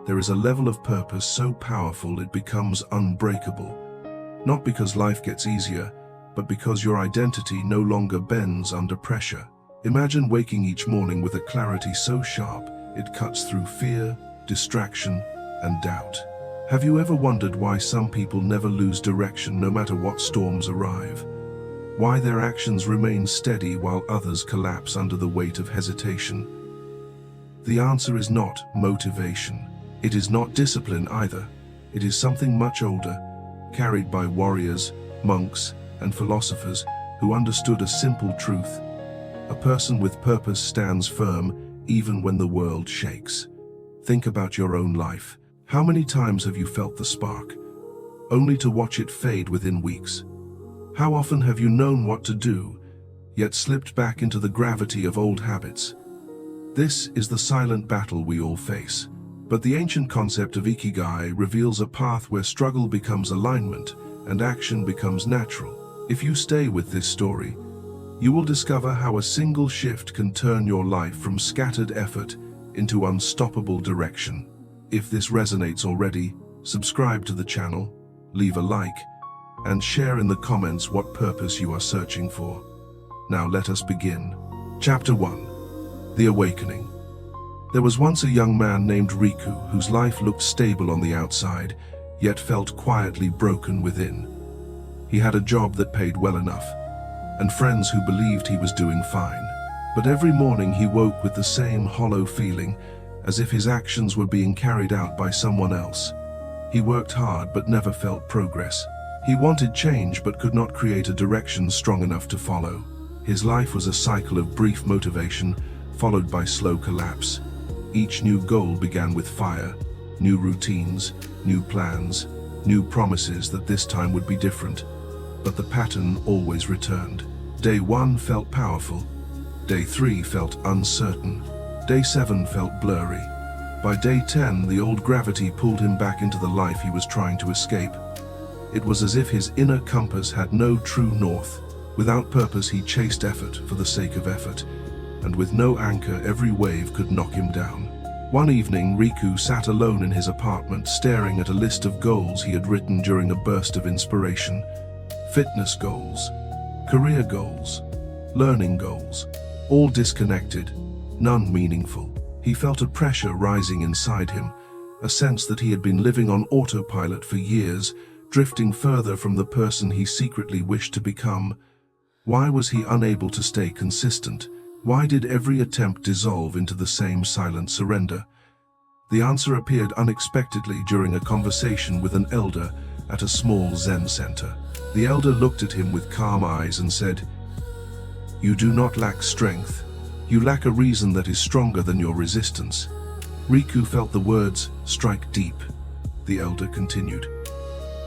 there is a level of purpose so powerful it becomes unbreakable. Not because life gets easier, but because your identity no longer bends under pressure. Imagine waking each morning with a clarity so sharp it cuts through fear, distraction, and doubt. Have you ever wondered why some people never lose direction no matter what storms arrive? Why their actions remain steady while others collapse under the weight of hesitation? The answer is not motivation. It is not discipline either. It is something much older, carried by warriors, monks, and philosophers who understood a simple truth. A person with purpose stands firm even when the world shakes. Think about your own life. How many times have you felt the spark, only to watch it fade within weeks? How often have you known what to do, yet slipped back into the gravity of old habits? This is the silent battle we all face. But the ancient concept of Ikigai reveals a path where struggle becomes alignment and action becomes natural. If you stay with this story, you will discover how a single shift can turn your life from scattered effort into unstoppable direction. If this resonates already, subscribe to the channel, leave a like, and share in the comments what purpose you are searching for. Now let us begin. Chapter 1. The Awakening. There was once a young man named Riku whose life looked stable on the outside, yet felt quietly broken within. He had a job that paid well enough, and friends who believed he was doing fine. But every morning he woke with the same hollow feeling, as if his actions were being carried out by someone else. He worked hard but never felt progress. He wanted change but could not create a direction strong enough to follow. His life was a cycle of brief motivation, followed by slow collapse. Each new goal began with fire, new routines, new plans, new promises that this time would be different. But the pattern always returned. Day 1 felt powerful. Day 3 felt uncertain. Day 7 felt blurry. By day 10, the old gravity pulled him back into the life he was trying to escape. It was as if his inner compass had no true north. Without purpose, he chased effort for the sake of effort, and with no anchor, every wave could knock him down. One evening, Riku sat alone in his apartment, staring at a list of goals he had written during a burst of inspiration. Fitness goals, career goals, learning goals, all disconnected, none meaningful. He felt a pressure rising inside him, a sense that he had been living on autopilot for years, drifting further from the person he secretly wished to become. Why was he unable to stay consistent? Why did every attempt dissolve into the same silent surrender? The answer appeared unexpectedly during a conversation with an elder at a small Zen center. The elder looked at him with calm eyes and said, "You do not lack strength. You lack a reason that is stronger than your resistance." Riku felt the words strike deep. The elder continued,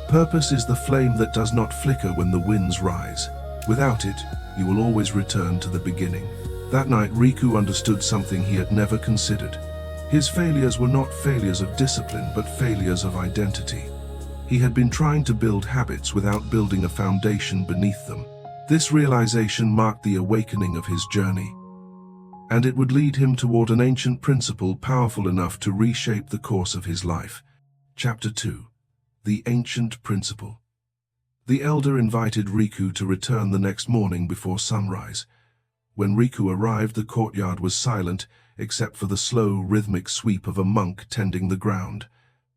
"Purpose is the flame that does not flicker when the winds rise. Without it, you will always return to the beginning." That night, Riku understood something he had never considered. His failures were not failures of discipline, but failures of identity. He had been trying to build habits without building a foundation beneath them. This realization marked the awakening of his journey, and it would lead him toward an ancient principle powerful enough to reshape the course of his life. Chapter 2. The Ancient Principle. The elder invited Riku to return the next morning before sunrise. When Riku arrived, the courtyard was silent, except for the slow, rhythmic sweep of a monk tending the ground.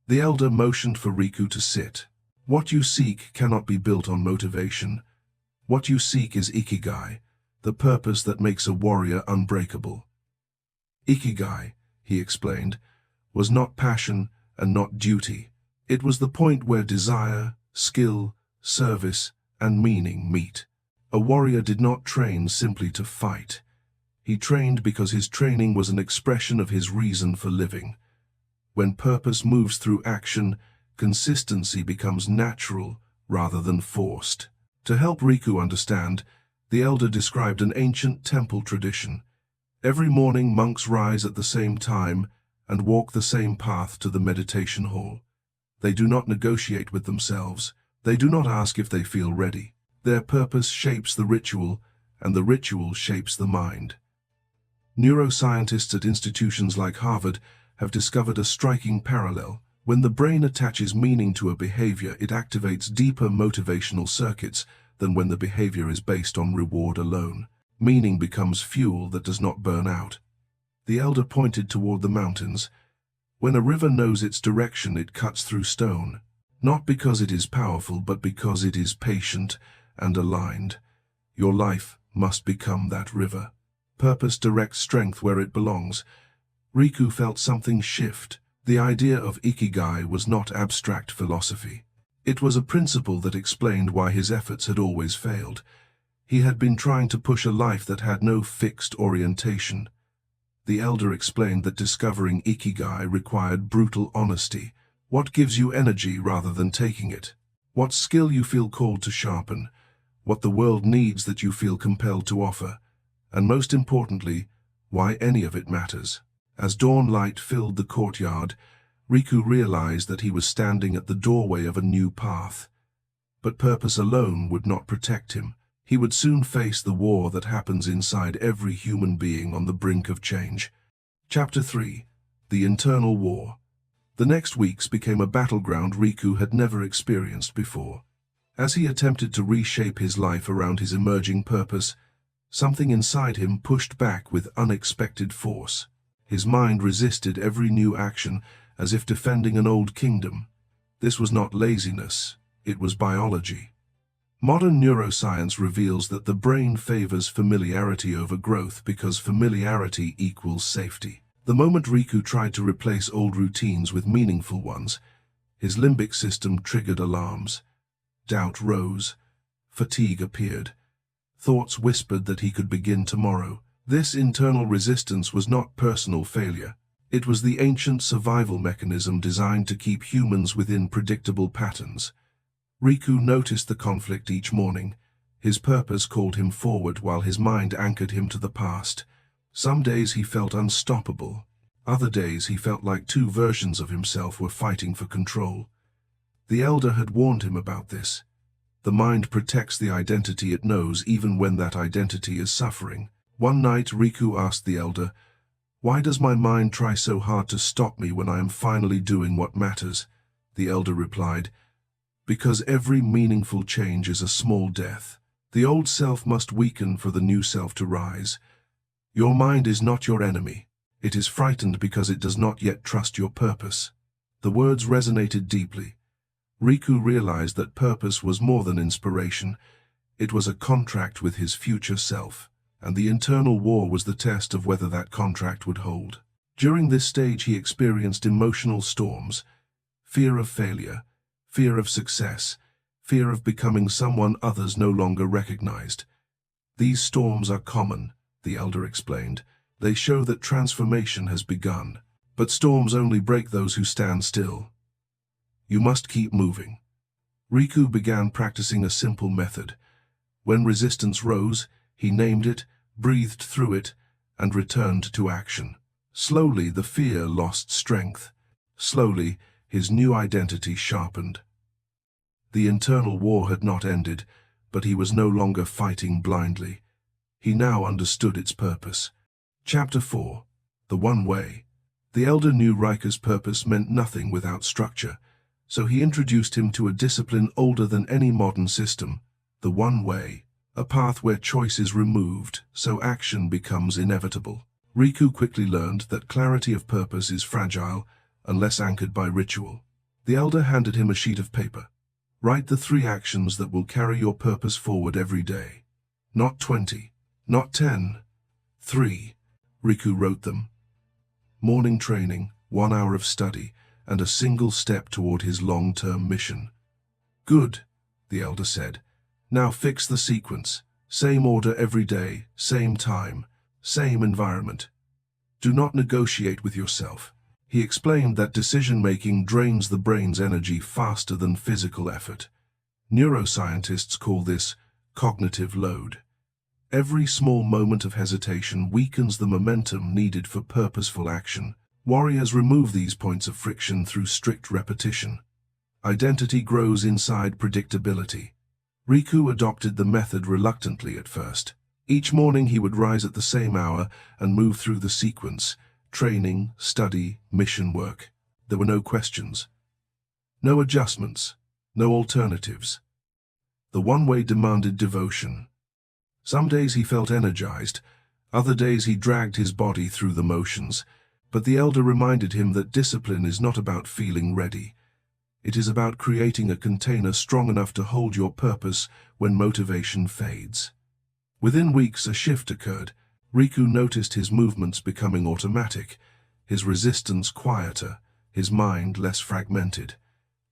The elder motioned for Riku to sit. "What you seek cannot be built on motivation. What you seek is Ikigai, the purpose that makes a warrior unbreakable." Ikigai, he explained, was not passion and not duty. It was the point where desire, skill, service, and meaning meet. A warrior did not train simply to fight. He trained because his training was an expression of his reason for living. When purpose moves through action, consistency becomes natural rather than forced. To help Riku understand, the elder described an ancient temple tradition. Every morning, monks rise at the same time and walk the same path to the meditation hall. They do not negotiate with themselves. They do not ask if they feel ready. Their purpose shapes the ritual, and the ritual shapes the mind. Neuroscientists at institutions like Harvard have discovered a striking parallel. When the brain attaches meaning to a behavior, it activates deeper motivational circuits than when the behavior is based on reward alone. Meaning becomes fuel that does not burn out. The elder pointed toward the mountains. When a river knows its direction, it cuts through stone, not because it is powerful, but because it is patient and aligned. Your life must become that river. Purpose directs strength where it belongs. Riku felt something shift. The idea of Ikigai was not abstract philosophy. It was a principle that explained why his efforts had always failed. He had been trying to push a life that had no fixed orientation. The elder explained that discovering Ikigai required brutal honesty. What gives you energy rather than taking it? What skill you feel called to sharpen? What the world needs that you feel compelled to offer? And most importantly, why any of it matters. As dawn light filled the courtyard, Riku realized that he was standing at the doorway of a new path. But purpose alone would not protect him. He would soon face the war that happens inside every human being on the brink of change. Chapter 3. The Internal War. The next weeks became a battleground Riku had never experienced before. As he attempted to reshape his life around his emerging purpose, something inside him pushed back with unexpected force. His mind resisted every new action, as if defending an old kingdom. This was not laziness, it was biology. Modern neuroscience reveals that the brain favors familiarity over growth because familiarity equals safety. The moment Riku tried to replace old routines with meaningful ones, his limbic system triggered alarms. Doubt rose. Fatigue appeared. Thoughts whispered that he could begin tomorrow. This internal resistance was not personal failure. It was the ancient survival mechanism designed to keep humans within predictable patterns. Riku noticed the conflict each morning. His purpose called him forward while his mind anchored him to the past. Some days he felt unstoppable. Other days he felt like two versions of himself were fighting for control. The elder had warned him about this. The mind protects the identity it knows even when that identity is suffering. One night Riku asked the elder, "Why does my mind try so hard to stop me when I am finally doing what matters?" The elder replied, "Because every meaningful change is a small death. The old self must weaken for the new self to rise. Your mind is not your enemy. It is frightened because it does not yet trust your purpose." The words resonated deeply. Riku realized that purpose was more than inspiration. It was a contract with his future self, and the internal war was the test of whether that contract would hold. During this stage he experienced emotional storms: fear of failure, fear of success, fear of becoming someone others no longer recognized. "These storms are common," the elder explained. "They show that transformation has begun. But storms only break those who stand still. You must keep moving." Riku began practicing a simple method. When resistance rose, he named it, breathed through it, and returned to action. Slowly the fear lost strength. Slowly his new identity sharpened. The internal war had not ended, but he was no longer fighting blindly. He now understood its purpose. Chapter 4. The One Way. The elder knew Riku's purpose meant nothing without structure, so he introduced him to a discipline older than any modern system: the One Way, a path where choice is removed, so action becomes inevitable. Riku quickly learned that clarity of purpose is fragile unless anchored by ritual. The elder handed him a sheet of paper. "Write the 3 actions that will carry your purpose forward every day. Not 20, not 10, 3. Riku wrote them. Morning training, 1 hour of study, and a single step toward his long-term mission. "Good," the elder said. "Now fix the sequence. Same order every day, same time, same environment. Do not negotiate with yourself." He explained that decision-making drains the brain's energy faster than physical effort. Neuroscientists call this cognitive load. Every small moment of hesitation weakens the momentum needed for purposeful action. Warriors remove these points of friction through strict repetition. Identity grows inside predictability. Riku adopted the method reluctantly at first. Each morning he would rise at the same hour and move through the sequence, training, study, mission work. There were no questions, no adjustments, no alternatives. The one-way demanded devotion. Some days he felt energized, other days he dragged his body through the motions, but the elder reminded him that discipline is not about feeling ready. It is about creating a container strong enough to hold your purpose when motivation fades. Within weeks, a shift occurred. Riku noticed his movements becoming automatic, his resistance quieter, his mind less fragmented.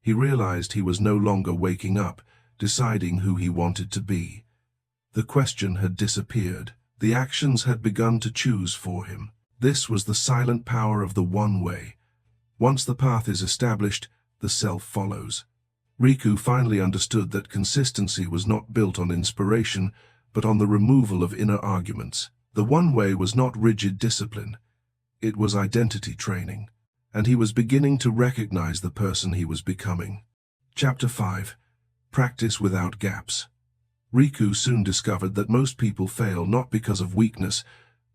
He realized he was no longer waking up, deciding who he wanted to be. The question had disappeared. The actions had begun to choose for him. This was the silent power of the one way. Once the path is established, the self follows. Riku finally understood that consistency was not built on inspiration, but on the removal of inner arguments. The one way was not rigid discipline. It was identity training, and he was beginning to recognize the person he was becoming. Chapter 5. Practice without gaps. Riku soon discovered that most people fail not because of weakness,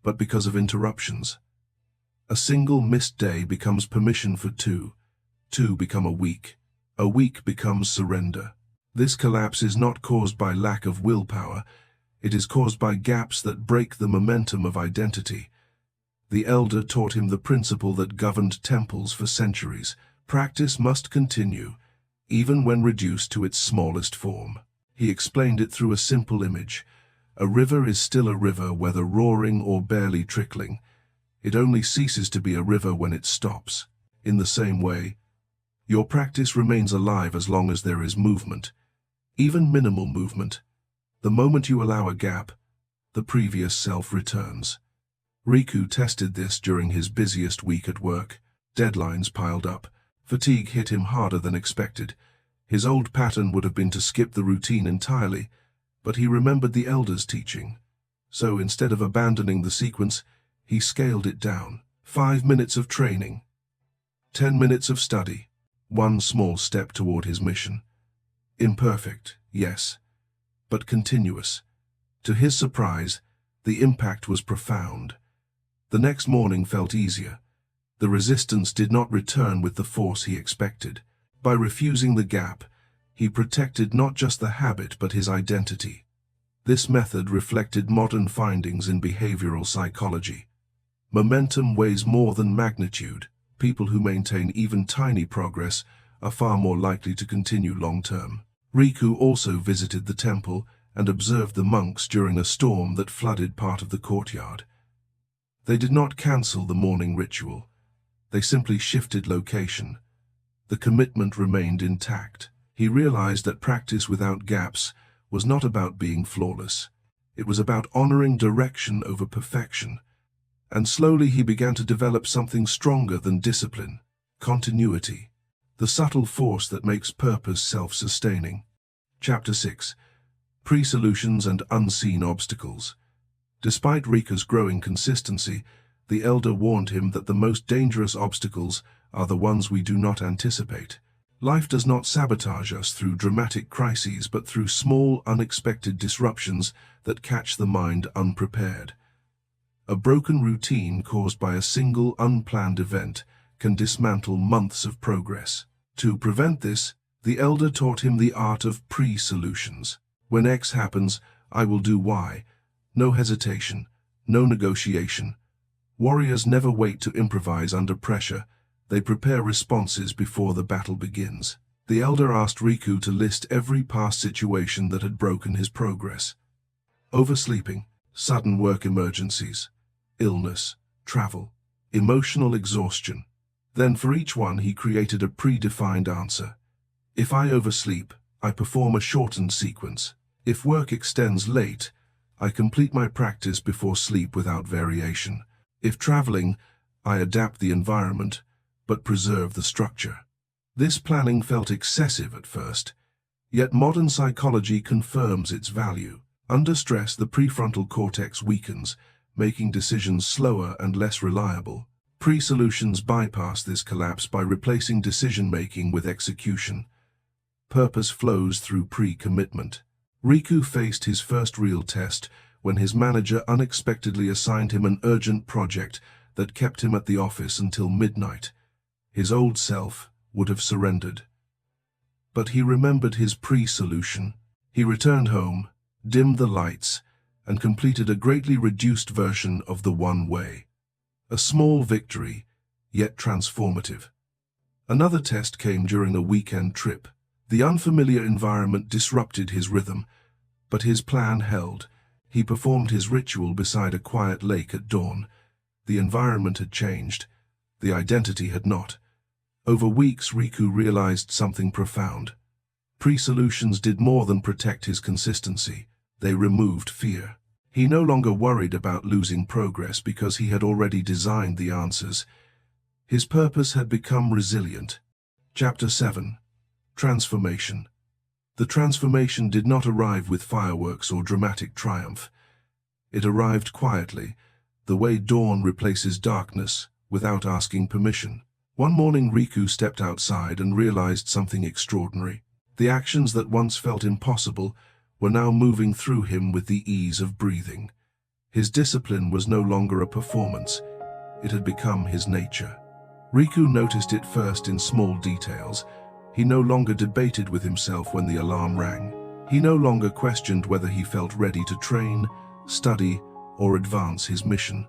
but because of interruptions. A single missed day becomes permission for two. Two become a week becomes surrender. This collapse is not caused by lack of willpower, it is caused by gaps that break the momentum of identity. The elder taught him the principle that governed temples for centuries. Practice must continue, even when reduced to its smallest form. He explained it through a simple image. A river is still a river whether roaring or barely trickling. It only ceases to be a river when it stops. In the same way, your practice remains alive as long as there is movement, even minimal movement. The moment you allow a gap, the previous self returns. Riku tested this during his busiest week at work. Deadlines piled up. Fatigue hit him harder than expected. His old pattern would have been to skip the routine entirely, but he remembered the elder's teaching. So instead of abandoning the sequence, he scaled it down. 5 minutes of training, 10 minutes of study, one small step toward his mission. Imperfect, yes, but continuous. To his surprise, the impact was profound. The next morning felt easier. The resistance did not return with the force he expected. By refusing the gap, he protected not just the habit but his identity. This method reflected modern findings in behavioral psychology. Momentum weighs more than magnitude. People who maintain even tiny progress are far more likely to continue long-term. Riku also visited the temple and observed the monks during a storm that flooded part of the courtyard. They did not cancel the morning ritual. They simply shifted location. The commitment remained intact. He realized that practice without gaps was not about being flawless. It was about honoring direction over perfection. And slowly he began to develop something stronger than discipline: continuity, the subtle force that makes purpose self-sustaining. Chapter 6. Pre-solutions and unseen obstacles. Despite Riku's growing consistency, the elder warned him that the most dangerous obstacles are the ones we do not anticipate. Life does not sabotage us through dramatic crises, but through small, unexpected disruptions that catch the mind unprepared. A broken routine caused by a single unplanned event can dismantle months of progress. To prevent this, the elder taught him the art of pre-solutions. When X happens, I will do Y. No hesitation, no negotiation. Warriors never wait to improvise under pressure. They prepare responses before the battle begins. The elder asked Riku to list every past situation that had broken his progress. Oversleeping, sudden work emergencies, illness, travel, emotional exhaustion. Then for each one he created a predefined answer. If I oversleep, I perform a shortened sequence. If work extends late, I complete my practice before sleep without variation. If traveling, I adapt the environment, but preserve the structure. This planning felt excessive at first, yet modern psychology confirms its value. Under stress, the prefrontal cortex weakens, making decisions slower and less reliable. Pre-solutions bypass this collapse by replacing decision-making with execution. Purpose flows through pre-commitment. Riku faced his first real test when his manager unexpectedly assigned him an urgent project that kept him at the office until midnight. His old self would have surrendered. But he remembered his pre-solution. He returned home, dimmed the lights, and completed a greatly reduced version of the one way. A small victory, yet transformative. Another test came during a weekend trip. The unfamiliar environment disrupted his rhythm, but his plan held. He performed his ritual beside a quiet lake at dawn. The environment had changed. The identity had not. Over weeks, Riku realized something profound. Pre-solutions did more than protect his consistency. They removed fear. He no longer worried about losing progress because he had already designed the answers. His purpose had become resilient. Chapter 7. Transformation. The transformation did not arrive with fireworks or dramatic triumph. It arrived quietly, the way dawn replaces darkness, without asking permission. One morning, Riku stepped outside and realized something extraordinary. The actions that once felt impossible were now moving through him with the ease of breathing. His discipline was no longer a performance. It had become his nature. Riku noticed it first in small details. He no longer debated with himself when the alarm rang. He no longer questioned whether he felt ready to train, study, or advance his mission.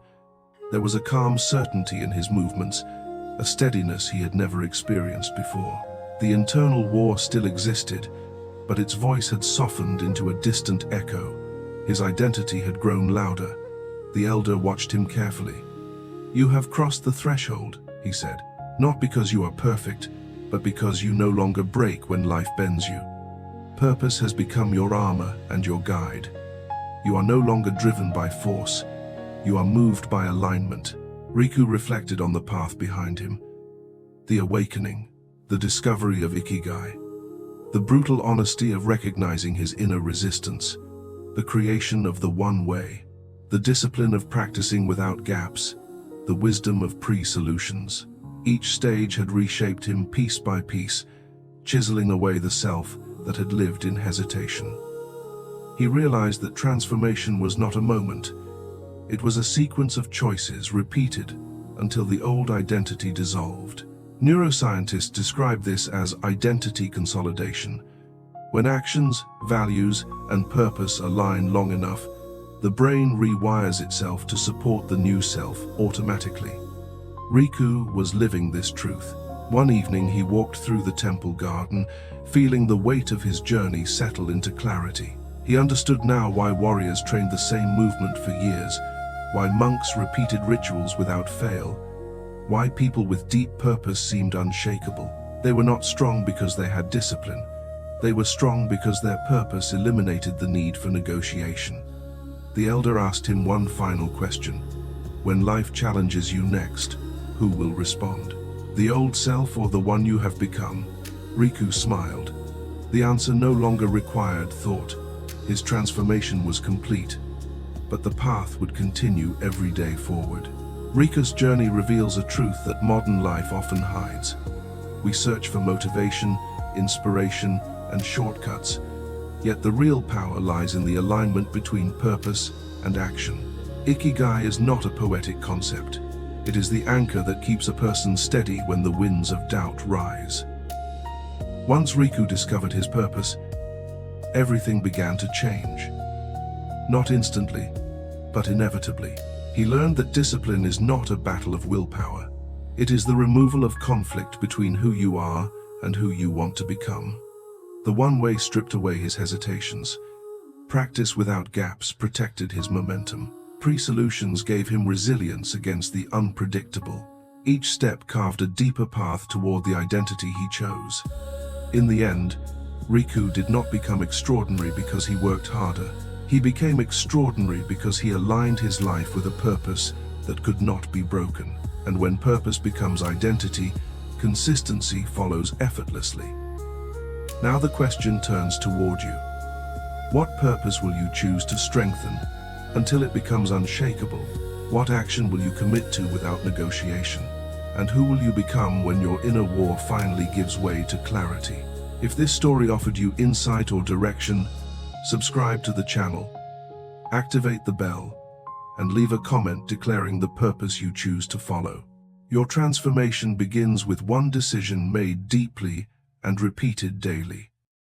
There was a calm certainty in his movements, a steadiness he had never experienced before. The internal war still existed, but its voice had softened into a distant echo. His identity had grown louder. The elder watched him carefully. "You have crossed the threshold," he said, "not because you are perfect, but because you no longer break when life bends you. Purpose has become your armor and your guide. You are no longer driven by force. You are moved by alignment." Riku reflected on the path behind him. The awakening, the discovery of Ikigai, the brutal honesty of recognizing his inner resistance, the creation of the one way, the discipline of practicing without gaps, the wisdom of pre-solutions. Each stage had reshaped him piece by piece, chiseling away the self that had lived in hesitation. He realized that transformation was not a moment. It was a sequence of choices repeated until the old identity dissolved. Neuroscientists describe this as identity consolidation. When actions, values, and purpose align long enough, the brain rewires itself to support the new self automatically. Riku was living this truth. One evening he walked through the temple garden, feeling the weight of his journey settle into clarity. He understood now why warriors trained the same movement for years, why monks repeated rituals without fail, why people with deep purpose seemed unshakable. They were not strong because they had discipline. They were strong because their purpose eliminated the need for negotiation. The elder asked him one final question. When life challenges you next, who will respond? The old self or the one you have become? Riku smiled. The answer no longer required thought. His transformation was complete, but the path would continue every day forward. Riku's journey reveals a truth that modern life often hides. We search for motivation, inspiration, and shortcuts, yet the real power lies in the alignment between purpose and action. Ikigai is not a poetic concept. It is the anchor that keeps a person steady when the winds of doubt rise. Once Riku discovered his purpose, everything began to change. Not instantly, but inevitably. He learned that discipline is not a battle of willpower. It is the removal of conflict between who you are and who you want to become. The one way stripped away his hesitations. Practice without gaps protected his momentum. Pre-solutions gave him resilience against the unpredictable. Each step carved a deeper path toward the identity he chose. In the end, Riku did not become extraordinary because he worked harder. He became extraordinary because he aligned his life with a purpose that could not be broken. And when purpose becomes identity, consistency follows effortlessly. Now the question turns toward you. What purpose will you choose to strengthen until it becomes unshakable? What action will you commit to without negotiation? And who will you become when your inner war finally gives way to clarity? If this story offered you insight or direction, subscribe to the channel, activate the bell, and leave a comment declaring the purpose you choose to follow. Your transformation begins with one decision made deeply and repeated daily.